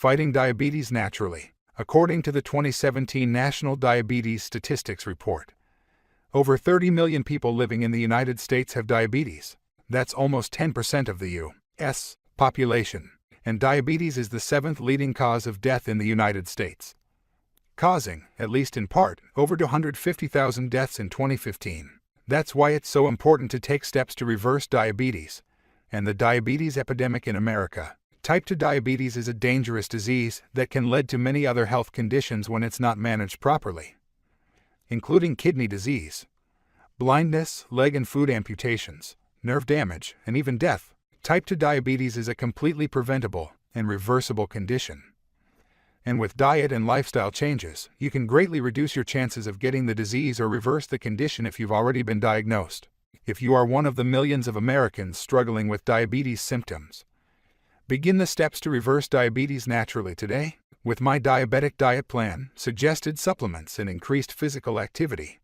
Fighting diabetes naturally. According to the 2017 National Diabetes Statistics Report, over 30 million people living in the United States have diabetes. That's almost 10% of the U.S. population. And diabetes is the 7th leading cause of death in the United States, causing, at least in part, over 250,000 deaths in 2015. That's why it's so important to take steps to reverse diabetes and the diabetes epidemic in America. Type 2 diabetes is a dangerous disease that can lead to many other health conditions when it's not managed properly, including kidney disease, blindness, leg and foot amputations, nerve damage, and even death. Type 2 diabetes is a completely preventable and reversible condition. And with diet and lifestyle changes, you can greatly reduce your chances of getting the disease or reverse the condition if you've already been diagnosed. If you are one of the millions of Americans struggling with diabetes symptoms, begin the steps to reverse diabetes naturally today. With my diabetic diet plan, suggested supplements, and increased physical activity,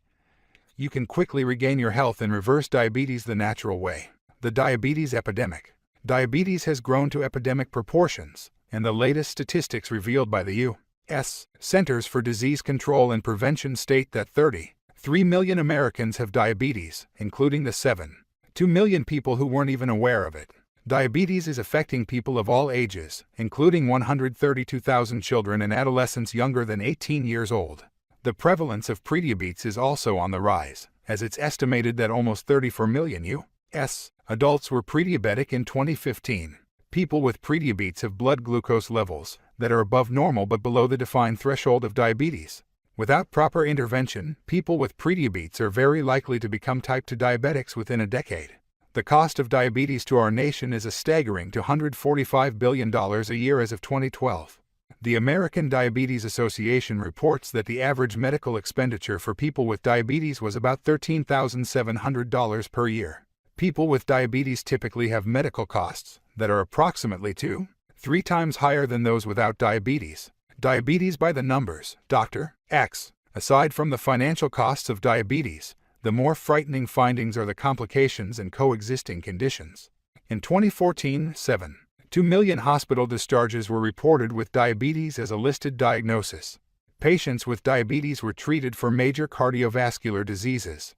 you can quickly regain your health and reverse diabetes the natural way. The diabetes epidemic. Diabetes has grown to epidemic proportions, and the latest statistics revealed by the U.S. Centers for Disease Control and Prevention state that 33 million Americans have diabetes, including the 7.2 million people who weren't even aware of it. Diabetes is affecting people of all ages, including 132,000 children and adolescents younger than 18 years old. The prevalence of prediabetes is also on the rise, as it's estimated that almost 34 million U.S. adults were prediabetic in 2015. People with prediabetes have blood glucose levels that are above normal but below the defined threshold of diabetes. Without proper intervention, people with prediabetes are very likely to become type 2 diabetics within a decade. The cost of diabetes to our nation is a staggering $245 billion a year as of 2012. The American Diabetes Association reports that the average medical expenditure for people with diabetes was about $13,700 per year. People with diabetes typically have medical costs that are approximately 2-3 times higher than those without diabetes. Diabetes by the numbers. Dr. X. Aside from the financial costs of diabetes, the more frightening findings are the complications and coexisting conditions. In 2014, 7.2 million hospital discharges were reported with diabetes as a listed diagnosis. Patients with diabetes were treated for major cardiovascular diseases,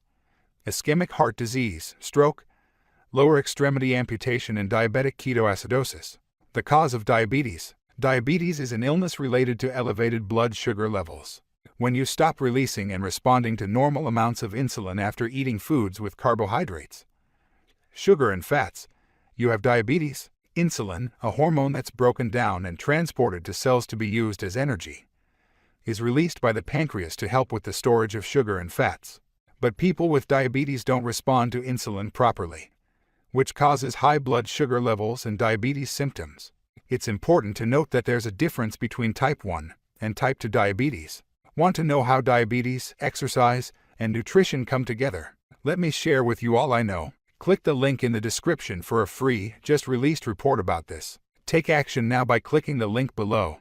ischemic heart disease, stroke, lower extremity amputation, and diabetic ketoacidosis. The cause of diabetes. Diabetes is an illness related to elevated blood sugar levels. When you stop releasing and responding to normal amounts of insulin after eating foods with carbohydrates, sugar, and fats, you have diabetes. Insulin, a hormone that's broken down and transported to cells to be used as energy, is released by the pancreas to help with the storage of sugar and fats. But people with diabetes don't respond to insulin properly, which causes high blood sugar levels and diabetes symptoms. It's important to note that there's a difference between type 1 and type 2 diabetes. Want to know how diabetes, exercise, and nutrition come together? Let me share with you all I know. Click the link in the description for a free, just released report about this. Take action now by clicking the link below.